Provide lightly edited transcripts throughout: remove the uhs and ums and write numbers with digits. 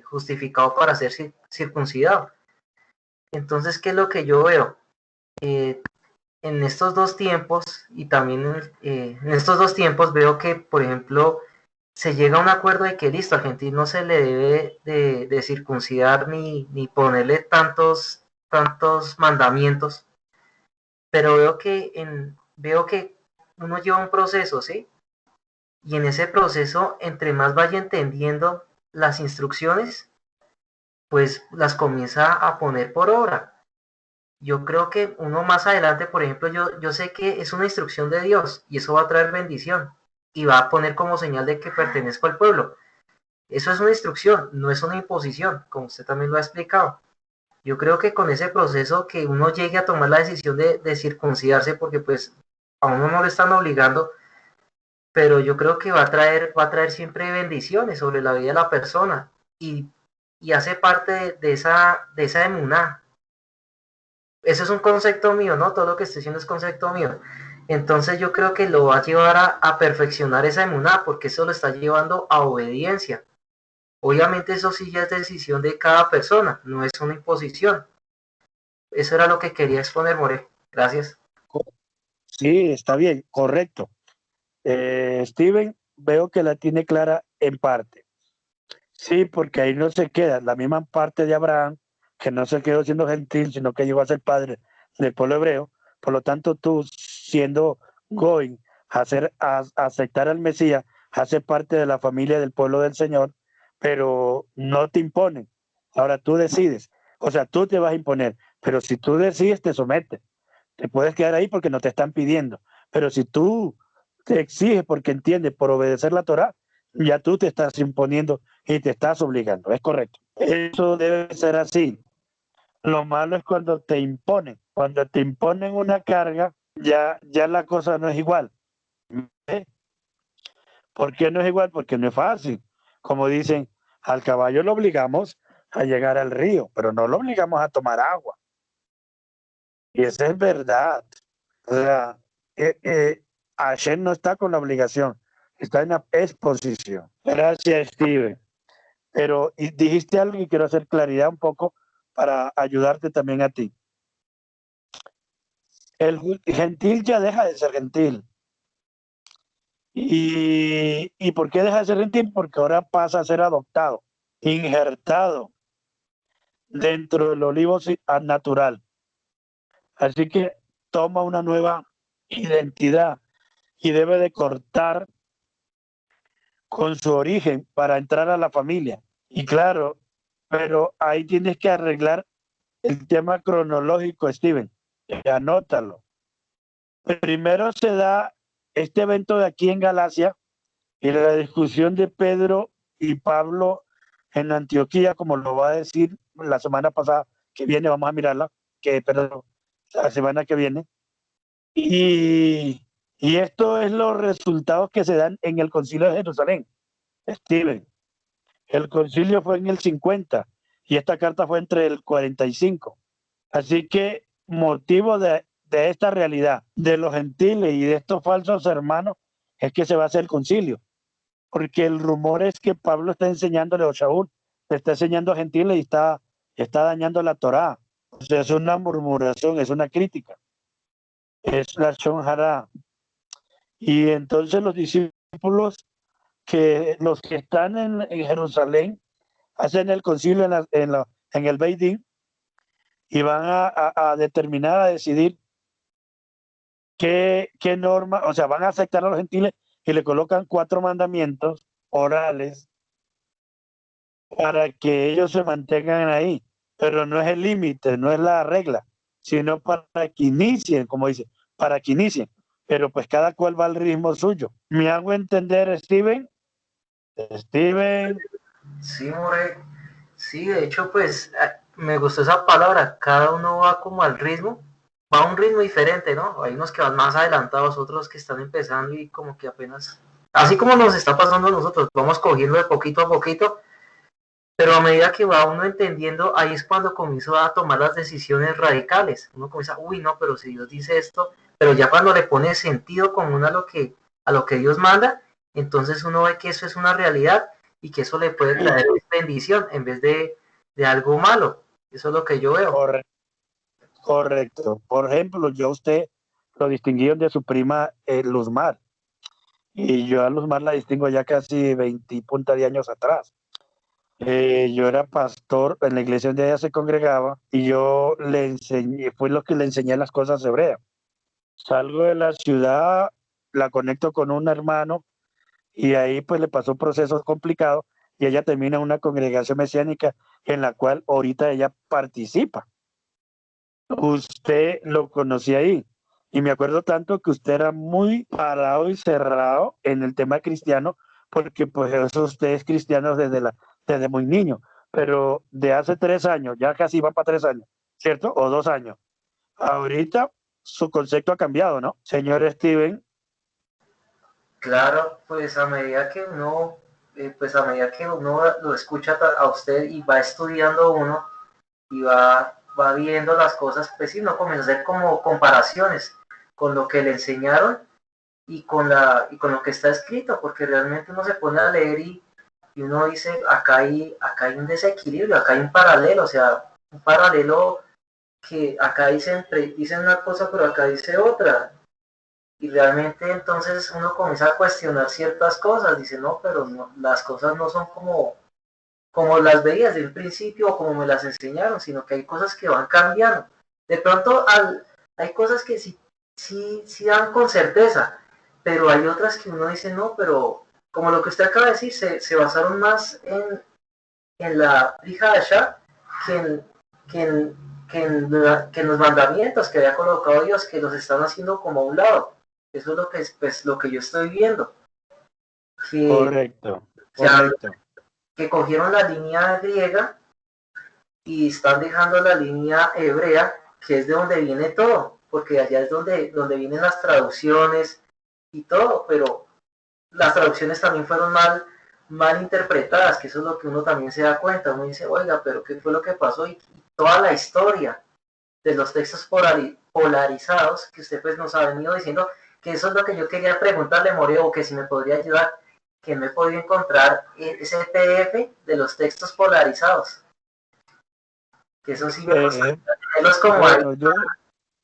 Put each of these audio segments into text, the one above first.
justificado para ser circuncidado. Entonces, ¿qué es lo que yo veo? En estos dos tiempos, y también en estos dos tiempos veo que, por ejemplo, se llega a un acuerdo de que listo, al gentil no se le debe de circuncidar ni ponerle tantos mandamientos, pero veo que uno lleva un proceso, ¿sí? Y en ese proceso, entre más vaya entendiendo las instrucciones, pues las comienza a poner por obra. Yo creo que uno más adelante, por ejemplo, yo sé que es una instrucción de Dios y eso va a traer bendición y va a poner como señal de que pertenezco al pueblo. Eso es una instrucción, no es una imposición, como usted también lo ha explicado. Yo creo que con ese proceso que uno llegue a tomar la decisión de circuncidarse, porque pues a uno no le están obligando, pero yo creo que va a traer siempre bendiciones sobre la vida de la persona y, y hace parte de esa emuná. Eso es un concepto mío, ¿no? Todo lo que estoy diciendo es concepto mío. Entonces yo creo que lo va a llevar a perfeccionar esa emuná, porque eso lo está llevando a obediencia. Obviamente eso sí ya es decisión de cada persona, no es una imposición. Eso era lo que quería exponer, More. Gracias. Sí, está bien, correcto. Steven, veo que la tiene clara en parte. Sí, porque ahí no se queda la misma parte de Abraham, que no se quedó siendo gentil, sino que llegó a ser padre del pueblo hebreo. Por lo tanto, tú siendo Goy, a aceptar al Mesías, hace parte de la familia del pueblo del Señor, pero no te imponen. Ahora tú decides. O sea, tú te vas a imponer, pero si tú decides, te sometes. Te puedes quedar ahí porque no te están pidiendo. Pero si tú te exiges porque entiendes por obedecer la Torá, ya tú te estás imponiendo y te estás obligando. Es correcto. Eso debe ser así. Lo malo es cuando te imponen. Cuando te imponen una carga, ya la cosa no es igual. ¿Eh? ¿Por qué no es igual? Porque no es fácil. Como dicen, al caballo lo obligamos a llegar al río, pero no lo obligamos a tomar agua. Y eso es verdad. O sea, Hashem no está con la obligación, está en la exposición. Gracias, Steven. Pero dijiste algo y quiero hacer claridad un poco para ayudarte también a ti. El gentil ya deja de ser gentil. ¿Y por qué deja de ser gentil? Porque ahora pasa a ser adoptado, injertado dentro del olivo natural. Así que toma una nueva identidad y debe de cortar con su origen para entrar a la familia. Y claro, pero ahí tienes que arreglar el tema cronológico, Steven. Anótalo. Primero se da este evento de aquí en Galacia y la discusión de Pedro y Pablo en Antioquía, como lo va a decir la semana pasada que viene, vamos a mirarla, perdón, la semana que viene. Y esto es los resultados que se dan en el Concilio de Jerusalén, Steven. El concilio fue en el 50 y esta carta fue entre el 45. Así que motivo de esta realidad de los gentiles y de estos falsos hermanos es que se va a hacer el concilio. Porque el rumor es que Pablo está enseñándole a Shaul, le está enseñando a gentiles y está dañando la Torá. O sea, es una murmuración, es una crítica. Es la Shon Hará. Y entonces los discípulos, los que están en Jerusalén, hacen el concilio en el Beit Din y van a determinar, a decidir qué norma, o sea, van a aceptar a los gentiles y le colocan 4 mandamientos orales para que ellos se mantengan ahí. Pero no es el límite, no es la regla, sino para que inicien, como dice, para que inicien. Pero pues cada cual va al ritmo suyo. ¿Me hago entender, Steven? Steven. Sí, More. Sí, de hecho, pues me gustó esa palabra. Cada uno va como al ritmo, va a un ritmo diferente, ¿no? Hay unos que van más adelantados, otros que están empezando y como que apenas, así como nos está pasando a nosotros, vamos cogiendo de poquito a poquito, pero a medida que va uno entendiendo, ahí es cuando comienzo a tomar las decisiones radicales. Uno comienza, uy, no, pero si Dios dice esto, pero ya cuando le pone sentido común a lo que Dios manda, entonces uno ve que eso es una realidad y que eso le puede traer bendición en vez de algo malo. Eso es lo que yo veo. Correcto. Por ejemplo, yo a usted lo distinguí de su prima Luzmar, y yo a Luzmar la distingo ya casi 20 y punta de años atrás. Yo era pastor en la iglesia donde ella se congregaba y yo le enseñé, fue lo que le enseñé las cosas hebreas. Salgo de la ciudad, la conecto con un hermano y ahí pues le pasó un proceso complicado y ella termina en una congregación mesiánica en la cual ahorita ella participa. Usted lo conocí ahí y me acuerdo tanto que usted era muy parado y cerrado en el tema cristiano porque pues eso usted es cristiano desde muy niño, pero de hace 3 años, ya casi van para 3 años, ¿cierto? O 2 años. Ahorita su concepto ha cambiado, ¿no? Señor Steven. Claro, pues a medida que uno, pues a medida que uno lo escucha a usted y va estudiando uno y va viendo las cosas, pues sí, uno comienza a hacer como comparaciones con lo que le enseñaron y con lo que está escrito, porque realmente uno se pone a leer y uno dice, acá hay un desequilibrio, acá hay un paralelo, o sea, un paralelo que acá dicen una cosa, pero acá dice otra. Y realmente entonces uno comienza a cuestionar ciertas cosas, dice, no, pero no, las cosas no son como las veía desde un principio o como me las enseñaron, sino que hay cosas que van cambiando. De pronto hay cosas que sí dan con certeza, pero hay otras que uno dice, no, pero como lo que usted acaba de decir, se basaron más en la hija de Shah que en, que en, que en los mandamientos que había colocado Dios, que los están haciendo como a un lado. Eso es lo que, pues, lo que yo estoy viendo, que, Correcto, que, han- correcto. que cogieron la línea griega y están dejando la línea hebrea, que es de donde viene todo, porque allá es donde vienen las traducciones y todo, pero las traducciones también fueron mal interpretadas, que eso es lo que uno también se da cuenta. Uno dice, oiga, pero ¿qué fue lo que pasó? Y toda la historia de los textos polarizados que usted pues nos ha venido diciendo, que eso es lo que yo quería preguntarle, Moreo, que si me podría ayudar, que me he podido encontrar ese PDF de los textos polarizados, que eso sí me Eh, gustaría tenerlos como ahí bueno,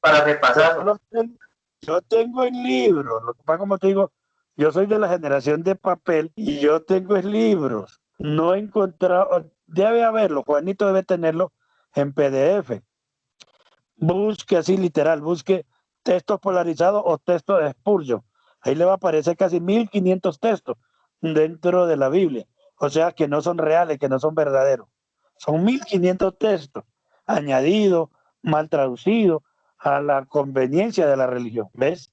para yo, repasarlo. los tengo, yo tengo el libro. Lo que pasa, como te digo, yo soy de la generación de papel y yo tengo el libros. No he encontrado, debe haberlo, Juanito debe tenerlo en PDF. Busque así literal, busque textos polarizados o textos de Spurgeon. Ahí le va a aparecer casi 1500 textos dentro de la Biblia. O sea que no son reales, que no son verdaderos. Son 1500 textos añadidos, mal traducidos a la conveniencia de la religión. ¿Ves?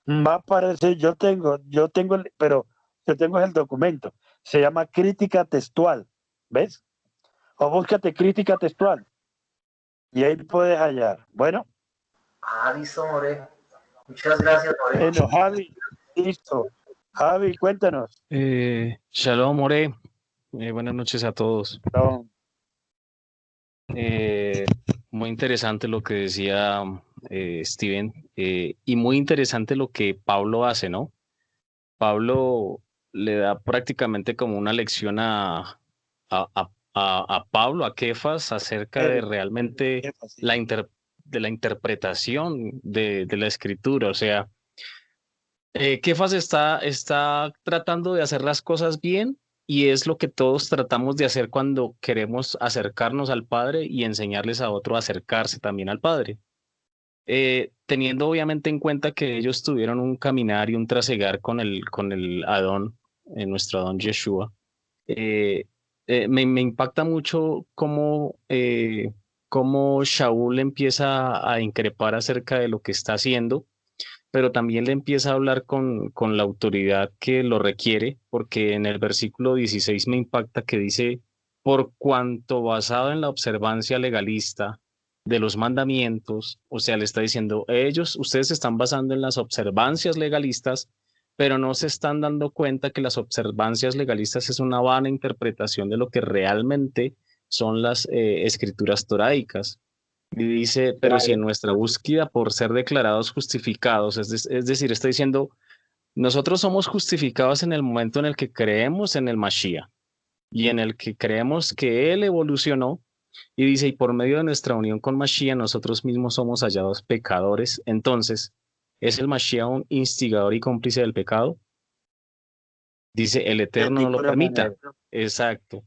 Va a aparecer, pero yo tengo el documento. Se llama crítica textual. ¿Ves? O búscate crítica textual y ahí puedes hallar. Bueno. Listo, More. Muchas gracias, More. Bueno, Javi, listo. Javi, cuéntanos. Shalom, More. Buenas noches a todos. No, Eh, Muy interesante lo que decía Steven, y muy interesante lo que Pablo hace, ¿no? Pablo le da prácticamente como una lección a Pablo, a Kefas, acerca de realmente sí. de la interpretación de la escritura. O sea, Kefas está tratando de hacer las cosas bien y es lo que todos tratamos de hacer cuando queremos acercarnos al Padre y enseñarles a otro a acercarse también al Padre. Teniendo obviamente en cuenta que ellos tuvieron un caminar y un trasegar con el Adón, nuestro Adón Yeshua. eh, Me impacta mucho cómo Shaul empieza a increpar acerca de lo que está haciendo, pero también le empieza a hablar con la autoridad que lo requiere, porque en el versículo 16 me impacta que dice, por cuanto basado en la observancia legalista de los mandamientos, o sea, le está diciendo, ustedes se están basando en las observancias legalistas, pero no se están dando cuenta que las observancias legalistas es una vana interpretación de lo que realmente son las escrituras toraicas. Y dice, pero si en nuestra búsqueda por ser declarados justificados, es decir, está diciendo, nosotros somos justificados en el momento en el que creemos en el Mashiach. y en el que creemos que Él evolucionó y dice, y por medio de nuestra unión con Mashiach, nosotros mismos somos hallados pecadores. Entonces, ¿es el Mashiach un instigador y cómplice del pecado? Dice, el De Eterno no lo ninguna permita. manera. Exacto.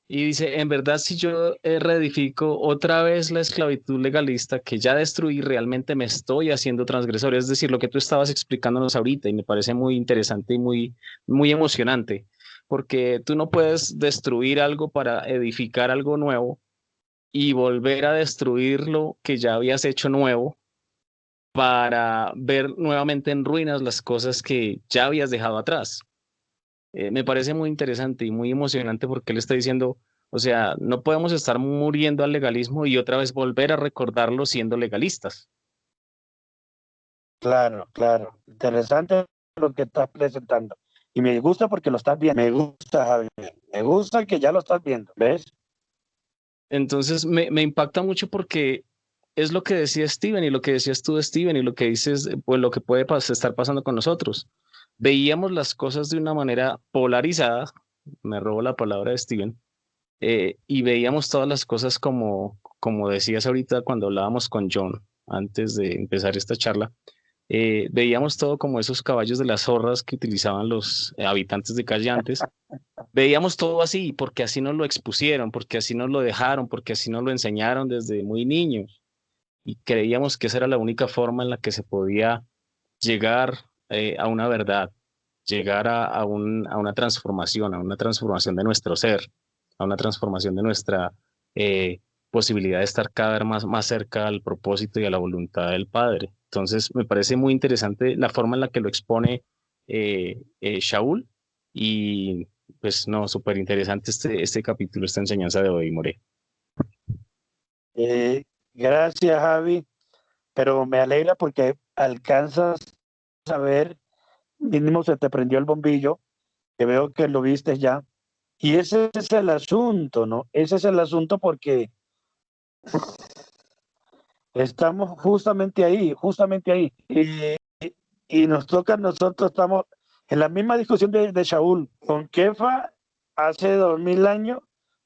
Y dice, en verdad, si yo reedifico otra vez la esclavitud legalista que ya destruí, realmente me estoy haciendo transgresor. Es decir, lo que tú estabas explicándonos ahorita y me parece muy interesante y muy emocionante, porque tú no puedes destruir algo para edificar algo nuevo y volver a destruir lo que ya habías hecho nuevo para ver nuevamente en ruinas las cosas que ya habías dejado atrás. Me parece muy interesante y muy emocionante porque él está diciendo, o sea, no podemos estar muriendo al legalismo y otra vez volver a recordarlo siendo legalistas. Claro, claro. Interesante lo que estás presentando. Y me gusta porque lo estás viendo. Me gusta, Javier. Me gusta que ya lo estás viendo. ¿Ves? Entonces me impacta mucho porque es lo que decía Steven y lo que decías tú, Steven, y lo que dices, pues lo que puede estar pasando con nosotros. Veíamos las cosas de una manera polarizada, me robo la palabra de Steven, y veíamos todas las cosas como decías ahorita cuando hablábamos con John antes de empezar esta charla, veíamos todo como esos caballos de las zorras que utilizaban los habitantes de calle antes. Veíamos todo así, porque así nos lo expusieron, porque así nos lo dejaron, porque así nos lo enseñaron desde muy niños. Y creíamos que esa era la única forma en la que se podía llegar a una verdad, llegar a a una transformación de nuestro ser, a una transformación de nuestra posibilidad de estar cada vez más cerca al propósito y a la voluntad del Padre. Entonces, me parece muy interesante la forma en la que lo expone Shaul y pues no, súper interesante este capítulo, esta enseñanza de hoy, More. Eh, gracias, Javi. Pero me alegra porque alcanzas a ver, mínimo se te prendió el bombillo, que veo que lo viste ya. Y ese es el asunto, ¿no? Ese es el asunto porque estamos justamente ahí. Y nos toca, nosotros estamos en la misma discusión de Shaul con Kefa hace 2000 años,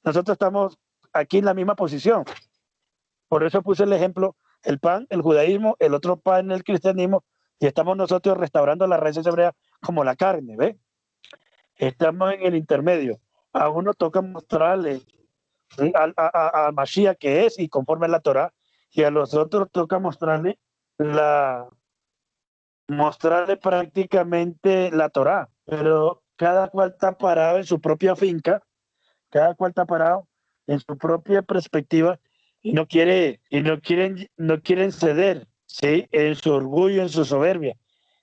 nosotros estamos aquí en la misma posición. Por eso puse el ejemplo, el pan, el judaísmo, el otro pan, el cristianismo, y estamos nosotros restaurando las raíces hebreas como la carne, ¿ve? Estamos en el intermedio. A uno toca mostrarle a Mashiach que es y conforme a la Torah, y a los otros toca la, mostrarle prácticamente la Torah, pero cada cual está parado en su propia finca, cada cual está parado en su propia perspectiva y no quieren ceder, ¿sí? En su orgullo, en su soberbia.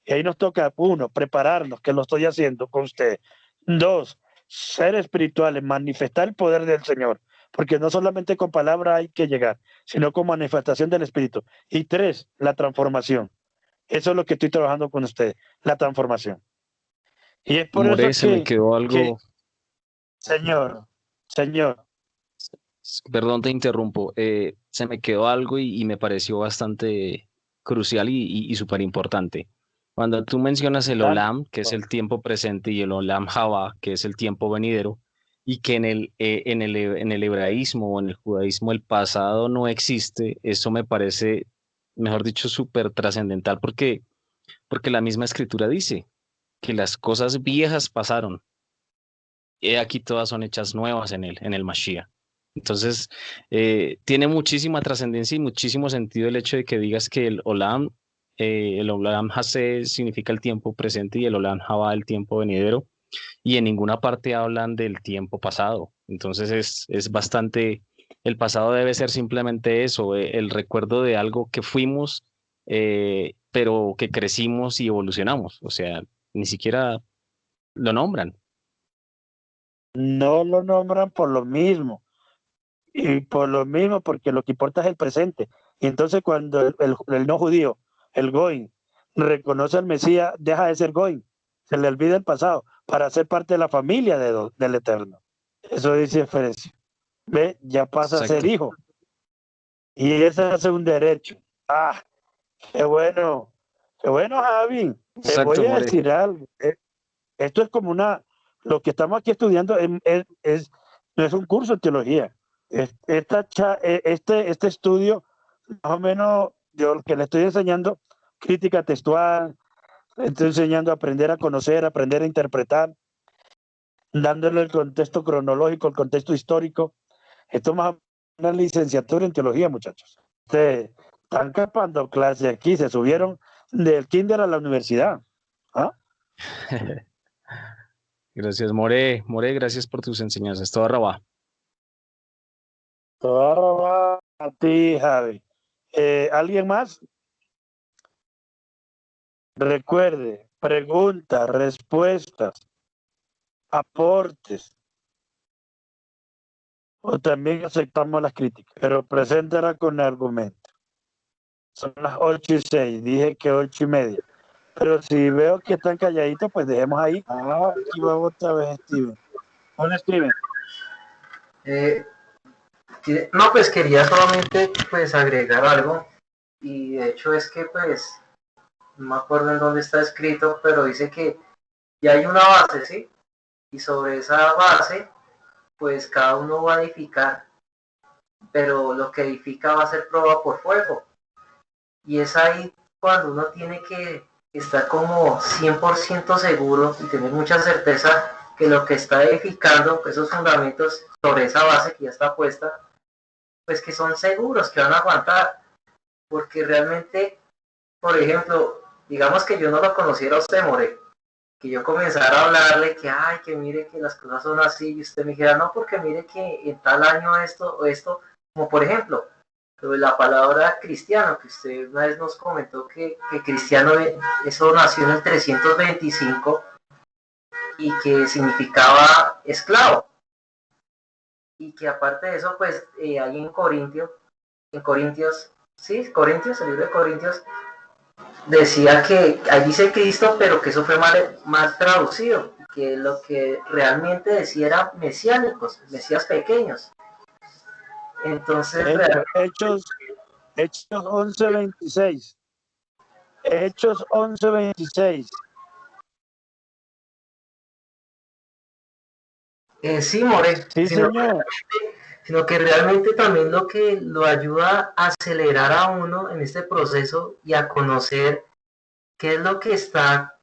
Y ahí nos toca, uno, prepararnos, que lo estoy haciendo con ustedes. Dos, ser espirituales, manifestar el poder del Señor, porque no solamente con palabras hay que llegar, sino con manifestación del Espíritu. Y tres, la transformación. Eso es lo que estoy trabajando con ustedes, la transformación. Y es por eso More, se me quedó que algo. Señor, Señor, Perdón, te interrumpo. Se me quedó algo y me pareció bastante crucial y súper importante. Cuando tú mencionas el dame. Olam, que es el tiempo presente, y el Olam Jabá, que es el tiempo venidero, y que en el hebraísmo o en el judaísmo el pasado no existe, eso me parece, mejor dicho, súper trascendental porque la misma escritura dice que las cosas viejas pasaron. Aquí todas son hechas nuevas en el Mashiach. Entonces, tiene muchísima trascendencia y muchísimo sentido el hecho de que digas que el Olam Hase significa el tiempo presente y el Olam Haba el tiempo venidero, y en ninguna parte hablan del tiempo pasado. Entonces, es bastante, el pasado debe ser simplemente eso, el recuerdo de algo que fuimos, pero que crecimos y evolucionamos. O sea, ni siquiera lo nombran. No lo nombran por lo mismo. Y por lo mismo, porque lo que importa es el presente. Y entonces cuando el no judío, el Goy, reconoce al Mesías, deja de ser Goy. Se le olvida el pasado para ser parte de la familia del Eterno. Eso dice Efesios. ¿Ve? Ya pasa a ser Exacto. hijo. Y ese es un derecho. Ah, qué bueno. Qué bueno, Javi. Te Exacto, voy a More. decir algo. Esto es como lo que estamos aquí estudiando no es un curso de teología. Este estudio, más o menos, yo lo que le estoy enseñando, crítica textual, estoy enseñando a aprender a conocer, a aprender a interpretar, dándole el contexto cronológico, el contexto histórico. Esto es más una licenciatura en teología, muchachos. Están capando clases aquí, se subieron del kinder a la universidad. ¿Ah? Gracias, More. More, gracias por tus enseñanzas. Todo Rabá. Todo a ti, Javi. ¿Alguien más? Recuerde, preguntas, respuestas, aportes. O también aceptamos las críticas, pero preséntala con argumento. Son las 8:06, dije que 8:30. Pero si veo que están calladitos, pues dejemos ahí. Ah, aquí va otra vez Steven. Hola, Steven. Eh, no, pues quería solamente pues agregar algo y de hecho es que pues no me acuerdo en dónde está escrito, pero dice que ya hay una base, ¿sí? Y sobre esa base pues cada uno va a edificar, pero lo que edifica va a ser prueba por fuego. Y es ahí cuando uno tiene que estar como 100% seguro y tener mucha certeza que lo que está edificando, esos fundamentos sobre esa base que ya está puesta, pues que son seguros, que van a aguantar. Porque realmente, por ejemplo, digamos que yo no lo conociera a usted, More, que yo comenzara a hablarle que, ay, que mire que las cosas son así, y usted me dijera, no, porque mire que en tal año esto o esto, como por ejemplo, la palabra cristiano, que usted una vez nos comentó que cristiano, eso nació en el 325 y que significaba esclavo, y que aparte de eso, pues ahí en Corintios, sí, Corintios, el libro de Corintios, decía que ahí dice Cristo, pero que eso fue mal traducido, que lo que realmente decía era mesiánicos, mesías pequeños. Entonces, Hechos 11:26. Hechos 11:26. sí, More, Sí, señor. sino que realmente también lo que lo ayuda a acelerar a uno en este proceso y a conocer qué es lo que está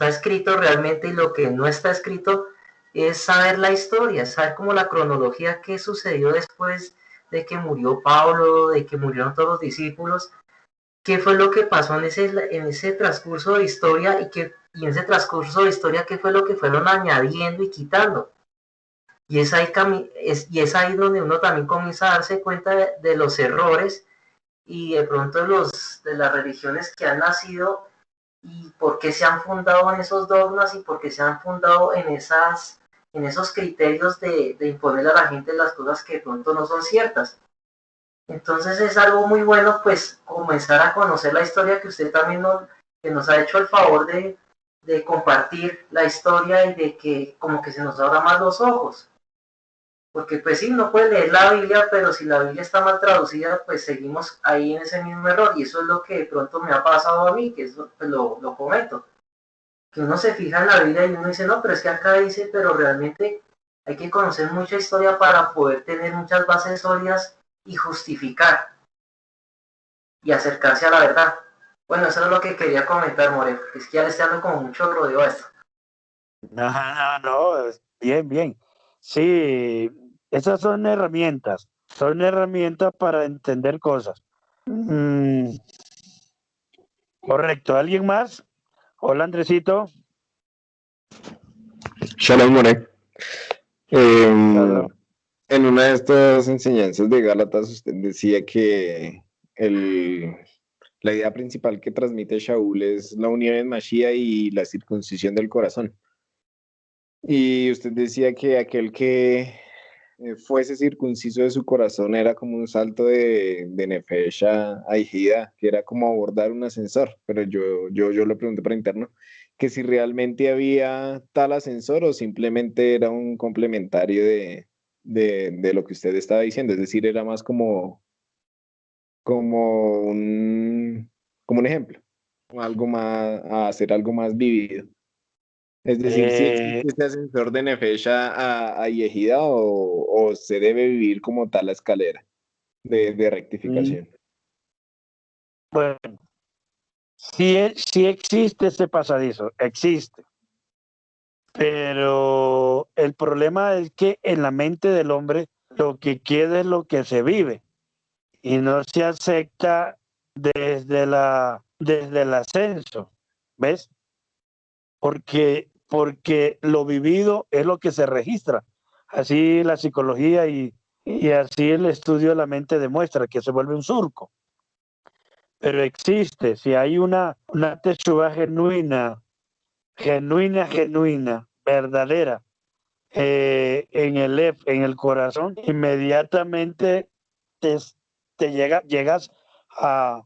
escrito realmente y lo que no está escrito, es saber la historia, saber como la cronología que sucedió después de que murió Pablo, de que murieron todos los discípulos, qué fue lo que pasó en ese transcurso de historia y en ese transcurso de historia qué fue lo que fueron añadiendo y quitando. Y es ahí donde uno también comienza a darse cuenta de los errores y de pronto de las religiones que han nacido y por qué se han fundado en esos dogmas y por qué se han fundado en esos criterios de imponer a la gente las cosas que de pronto no son ciertas. Entonces es algo muy bueno pues comenzar a conocer la historia que usted también que nos ha hecho el favor de compartir la historia y de que como que se nos abra más los ojos. Porque pues sí, uno puede leer la Biblia, pero si la Biblia está mal traducida, pues seguimos ahí en ese mismo error. Y eso es lo que de pronto me ha pasado a mí, que eso pues lo comento. Que uno se fija en la Biblia y uno dice, no, pero es que acá dice, pero realmente hay que conocer mucha historia para poder tener muchas bases sólidas y justificar y acercarse a la verdad. Bueno, eso es lo que quería comentar, More, porque es que ya le estoy dando como mucho rodeo a esto. No, bien, bien. Sí, esas son herramientas para entender cosas. Correcto. ¿Alguien más? Hola, Andresito. Shalom, More. Claro. En una de estas enseñanzas de Gálatas, usted decía que la idea principal que transmite Shaul es la unión en Mashiach y la circuncisión del corazón. Y usted decía que aquel que fuese circunciso de su corazón era como un salto de Nefesh a Ejida, que era como abordar un ascensor. Pero yo le pregunté por interno que si realmente había tal ascensor o simplemente era un complementario de lo que usted estaba diciendo. Es decir, era más como un, como un ejemplo, algo más, a hacer algo más vivido. Es decir, si existe ese ascensor de Nefesh a Yehida o se debe vivir como tal la escalera de rectificación. Bueno, sí existe ese pasadizo, existe. Pero el problema es que en la mente del hombre lo que queda es lo que se vive y no se acepta desde el ascenso, ¿ves? Porque lo vivido es lo que se registra. Así la psicología y así el estudio de la mente demuestra que se vuelve un surco. Pero existe, si hay una teshuva genuina, verdadera, en el corazón, inmediatamente te, llegas a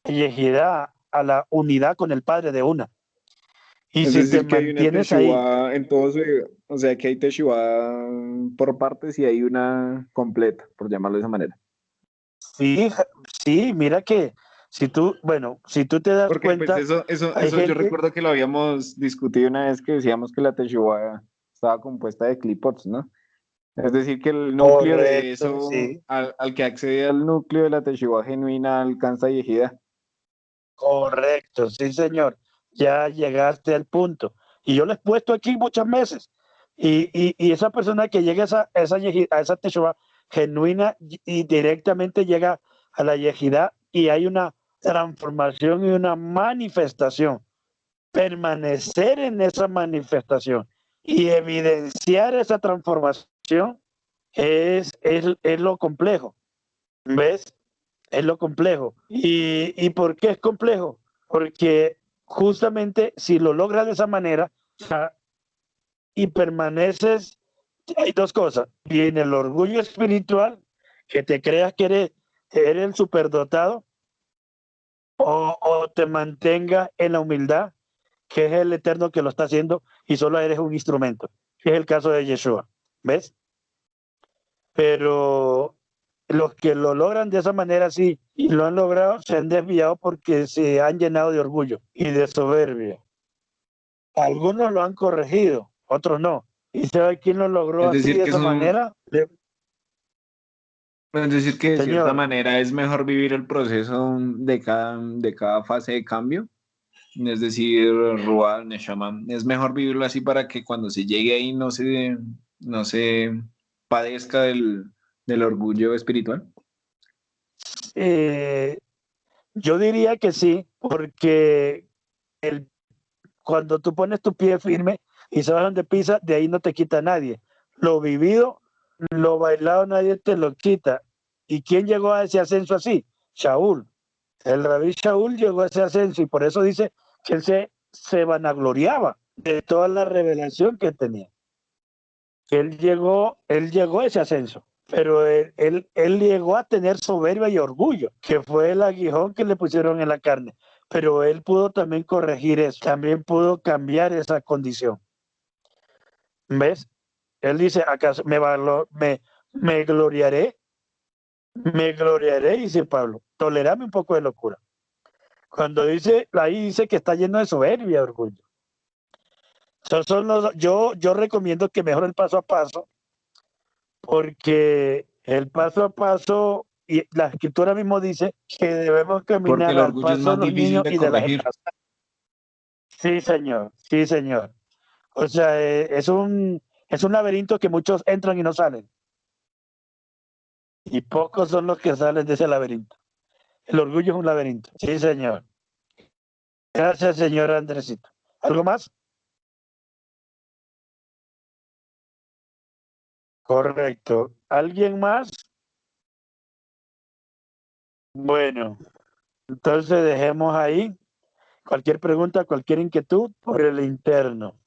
Yehidá, a la unidad con el Padre de una. Y Es si te decir, que hay una mantienes ahí, Teshuvah en todo o sea, que hay Teshuvah por partes y hay una completa, por llamarlo de esa manera. sí, sí, mira que si tú te das Porque pues cuenta, hay eso yo gente recuerdo que lo habíamos discutido una vez que decíamos que la Teshuvah estaba compuesta de clipots, ¿no? Es decir, que el núcleo de correcto, eso, sí, al que accede al núcleo de la Teshuvah genuina, alcanza Yehida. correcto, sí, señor, ya llegaste al punto. Y yo lo he puesto aquí muchas veces. Y esa persona que llega a esa teshuva genuina y directamente llega a la yejidá y hay una transformación y una manifestación. Permanecer en esa manifestación y evidenciar esa transformación es lo complejo, ¿ves? Es lo complejo. ¿Y por qué es complejo? Porque justamente si lo logras de esa manera, o sea, y permaneces, hay dos cosas. Viene el orgullo espiritual, que te creas que eres el superdotado, o te mantenga en la humildad, que es el eterno que lo está haciendo y solo eres un instrumento, que es el caso de Yeshua. ¿Ves? Pero los que lo logran de esa manera sí, y lo han logrado, se han desviado porque se han llenado de orgullo y de soberbia. Algunos lo han corregido, otros no. ¿Y sabe quién lo logró Es así decir, de que esa manera? es decir, que de cierta Señor, manera es mejor vivir el proceso de cada fase de cambio. Es decir, Ruach, Neshama, es mejor vivirlo así para que cuando se llegue ahí no se padezca del orgullo espiritual. eh, yo diría que sí, porque cuando tú pones tu pie firme y sabes dónde pisas, de ahí no te quita nadie. Lo vivido, lo bailado, nadie te lo quita. ¿Y quién llegó a ese ascenso así? Shaul. El rabí Shaul llegó a ese ascenso y por eso dice que él se vanagloriaba de toda la revelación que tenía. Él llegó a ese ascenso, pero él llegó a tener soberbia y orgullo, que fue el aguijón que le pusieron en la carne. Pero él pudo también corregir eso, también pudo cambiar esa condición. ¿Ves? Él dice, ¿acaso me gloriaré, dice Pablo, tolerame un poco de locura. Cuando dice, ahí dice que está lleno de soberbia, orgullo. Yo recomiendo que mejore el paso a paso, porque el paso a paso, y la escritura mismo dice que debemos Porque caminar el al orgullo es paso de más los difícil niños de y de las corregir. hembras. Sí, señor, sí, señor. O sea, es un laberinto que muchos entran y no salen. Y pocos son los que salen de ese laberinto. El orgullo es un laberinto. Sí, señor. Gracias, señor Andresito. ¿Algo más? Correcto. ¿Alguien más? Bueno, entonces dejemos ahí cualquier pregunta, cualquier inquietud por el interno.